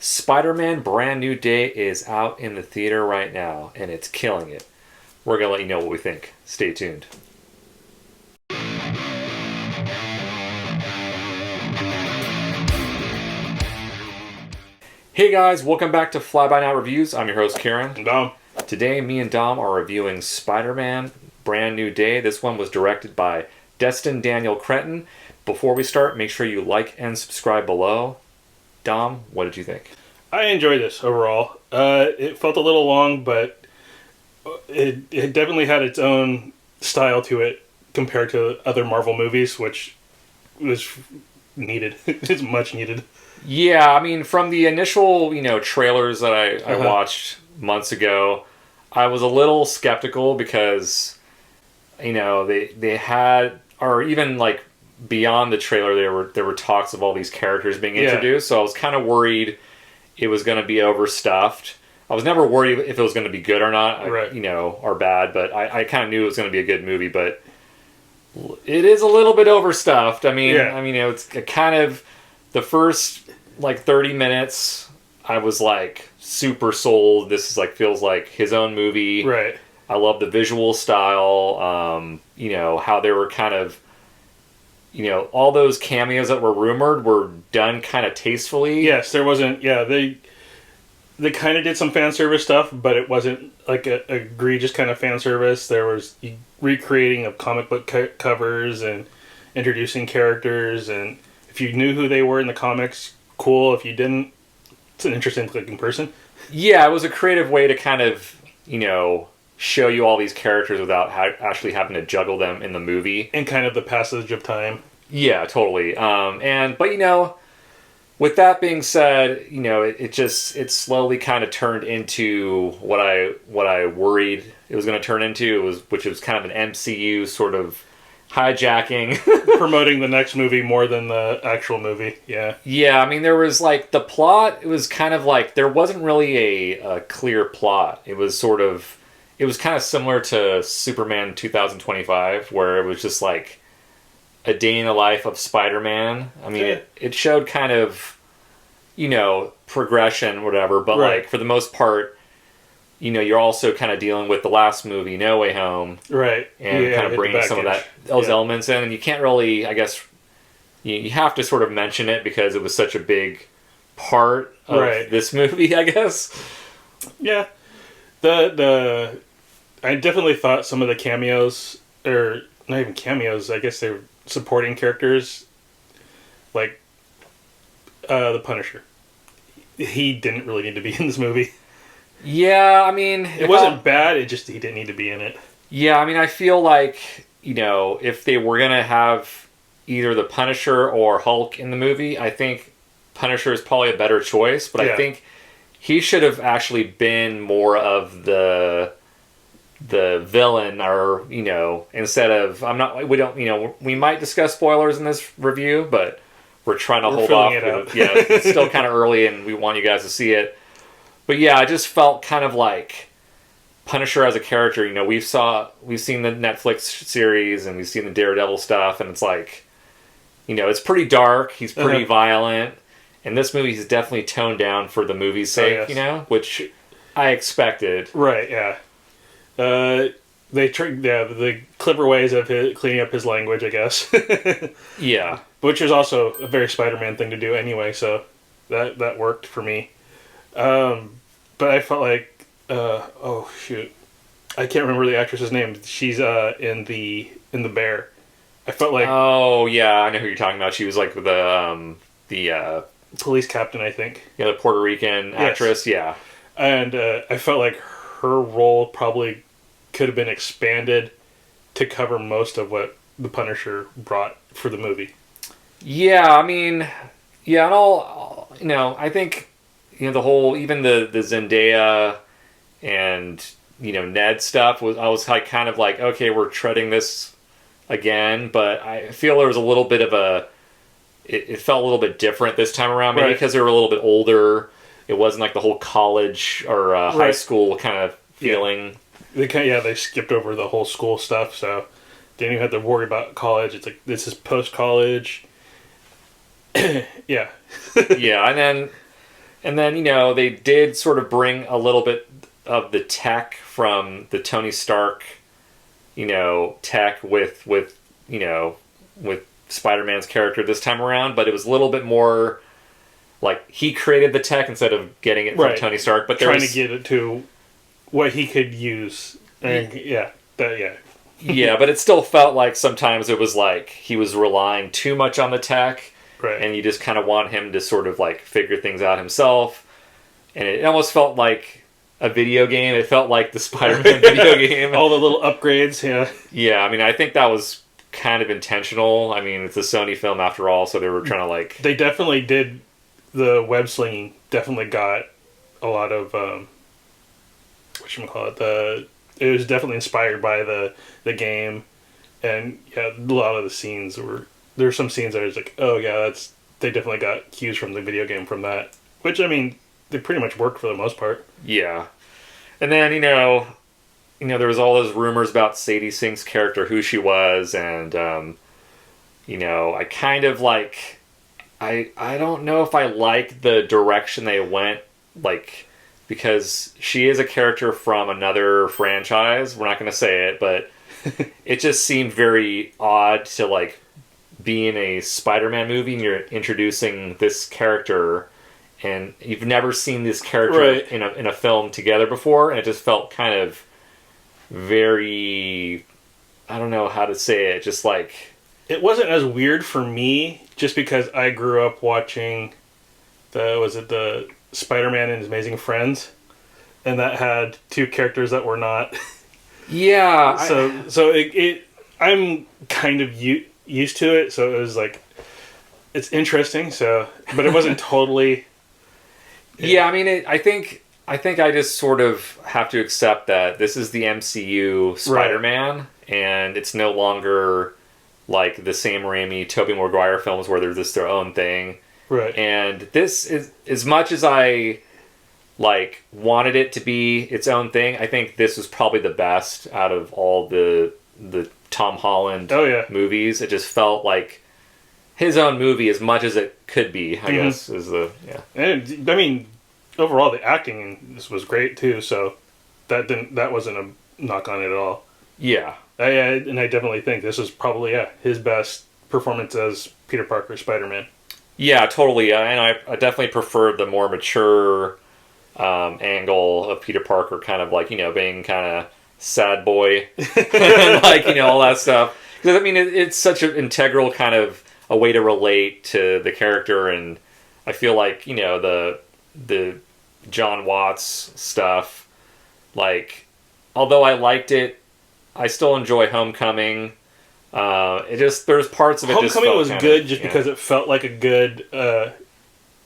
Spider-Man Brand New Day is out in the theater right now, and it's killing it. We're going to let you know what we think. Stay tuned. Hey guys, welcome back to Fly By Night Reviews. I'm your host, Kiren. And Dom. Today, me and Dom are reviewing Spider-Man Brand New Day. This one was directed by Destin Daniel Cretton. Before we start, make sure you like and subscribe below. Dom, what did you think? I enjoyed this overall. It felt a little long, but it definitely had its own style to it compared to other Marvel movies, which was needed. It's much needed. Yeah, I mean, from the initial, trailers that I watched months ago, I was a little skeptical because, they had, or even like beyond the trailer, there were talks of all these characters being introduced. So I was kind of worried it was going to be overstuffed. I was never worried if it was going to be good or not, right. Or bad. But I kind of knew it was going to be a good movie. But it is a little bit overstuffed. It's kind of the first 30 minutes. I was like super sold. This is feels like his own movie. Right. I love the visual style. How they were kind of. All those cameos that were rumored were done kind of tastefully. Yes, there wasn't... Yeah, they kind of did some fan service stuff, but it wasn't like a egregious kind of fan service. There was recreating of comic book covers and introducing characters, and if you knew who they were in the comics, cool. If you didn't, it's an interesting looking person. Yeah, it was a creative way to kind of, show you all these characters without actually having to juggle them in the movie. And kind of the passage of time. Yeah, totally. But with that being said, it slowly kind of turned into what I worried it was going to turn into, which was kind of an MCU sort of hijacking. Promoting the next movie more than the actual movie, yeah. Yeah, I mean, there was the plot, it was kind of there wasn't really a clear plot. It was kind of similar to Superman 2025, where it was just a day in the life of Spider-Man. I mean, it showed kind of, progression, whatever, but right. For the most part, you're also kind of dealing with the last movie, No Way Home. Right. And kind of bringing some of those elements in, and you can't really, I guess, you have to sort of mention it because it was such a big part of this movie, I guess. Yeah. I definitely thought some of the cameos, or not even cameos, I guess they were supporting characters, like the Punisher. He didn't really need to be in this movie. Yeah, I mean... It wasn't bad, he didn't need to be in it. Yeah, I mean, I feel if they were going to have either the Punisher or Hulk in the movie, I think Punisher is probably a better choice, but I think he should have actually been more of the villain, or instead of we might discuss spoilers in this review, but we're trying to hold off. It's still kind of early and we want you guys to see it. But yeah, I just felt kind of like Punisher as a character. We've seen the Netflix series and we've seen the Daredevil stuff, and it's it's pretty dark. He's pretty violent, and this movie is definitely toned down for the movie's sake. Which I expected. Right. Yeah. They tricked the clever ways of cleaning up his language, I guess. Yeah. Which is also a very Spider-Man thing to do anyway, so that worked for me. But I felt like, oh shoot, I can't remember the actress's name. She's in the Bear. I felt like, oh yeah, I know who you're talking about. She was the police captain, I think. Yeah, the Puerto Rican actress. Yeah, and I felt like her role probably could have been expanded to cover most of what the Punisher brought for the movie. Yeah, I mean, yeah, and all, I think, the whole, even the Zendaya and, Ned stuff, I was kind of okay, we're treading this again, but I feel there was a little bit of it felt a little bit different this time around, maybe because they were a little bit older. It wasn't the whole college or high school kind of feeling. They skipped over the whole school stuff, so didn't even have to worry about college. It's this is post-college. Yeah. Yeah, and then And then, they did sort of bring a little bit of the tech from the Tony Stark, tech with Spider-Man's character this time around, but it was a little bit more like he created the tech instead of getting it from Tony Stark. But trying to get it to what he could use. And yeah, but it still felt like sometimes it was like he was relying too much on the tech. Right. And you just kind of want him to sort of like figure things out himself. And it almost felt like a video game. It felt like the Spider-Man video game. All the little upgrades, yeah. Yeah, I mean, I think that was kind of intentional. I mean, it's a Sony film after all, so they were trying to like... They definitely did... The web slinging definitely got a lot of... whatchamacallit? It was definitely inspired by the game. And yeah, a lot of the scenes were... There were some scenes that I was like, oh yeah, they definitely got cues from the video game from that. Which, I mean, they pretty much worked for the most part. Yeah. And then, there was all those rumors about Sadie Sink's character, who she was, and, I kind of like... I don't know if I like the direction they went, like, because she is a character from another franchise. We're not going to say it, but it just seemed very odd to, like, be in a Spider-Man movie and you're introducing this character and you've never seen this character in a film together before, and it just felt kind of very, I don't know how to say it, just like... It wasn't as weird for me just because I grew up watching the Spider-Man and His Amazing Friends, and that had two characters that were not... Yeah. So I'm kind of used to it, so it was like, it's interesting, but it wasn't totally... Yeah, I mean, I think I just sort of have to accept that this is the MCU Spider-Man, and it's no longer like the Sam Raimi, Tobey Maguire films where they're just their own thing. Right. And this is, as much as I like wanted it to be its own thing, I think this was probably the best out of all the Tom Holland movies. It just felt like his own movie as much as it could be, I guess, is the... Yeah. And, I mean, overall, the acting in this was great, too, so that wasn't a knock on it at all. Yeah. And I definitely think this is probably, his best performance as Peter Parker Spider-Man. Yeah, totally. And I definitely preferred the more mature angle of Peter Parker, kind of like, being kind of sad boy, and like, all that stuff. Because, I mean, it's such an integral kind of a way to relate to the character, and I feel like, the John Watts stuff, like, although I liked it, I still enjoy Homecoming. There's parts of it. Homecoming was good just because it felt like a good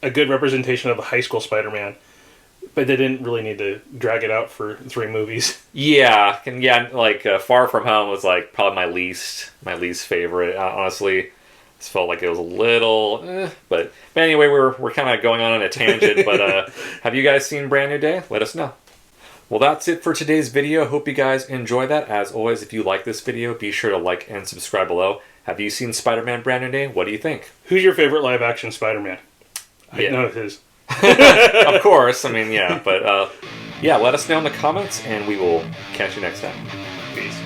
representation of the high school Spider-Man, but they didn't really need to drag it out for 3 movies. Yeah, like Far From Home was like probably my least favorite. Honestly, just felt like it was a little, but anyway, we're kind of going on a tangent. But have you guys seen Brand New Day? Let us know. Well, that's it for today's video. Hope you guys enjoy that. As always, if you like this video, be sure to like and subscribe below. Have you seen Spider-Man Brand New Day? What do you think? Who's your favorite live-action Spider-Man? I know it is. Of course. I mean, yeah. But, let us know in the comments, and we will catch you next time. Peace.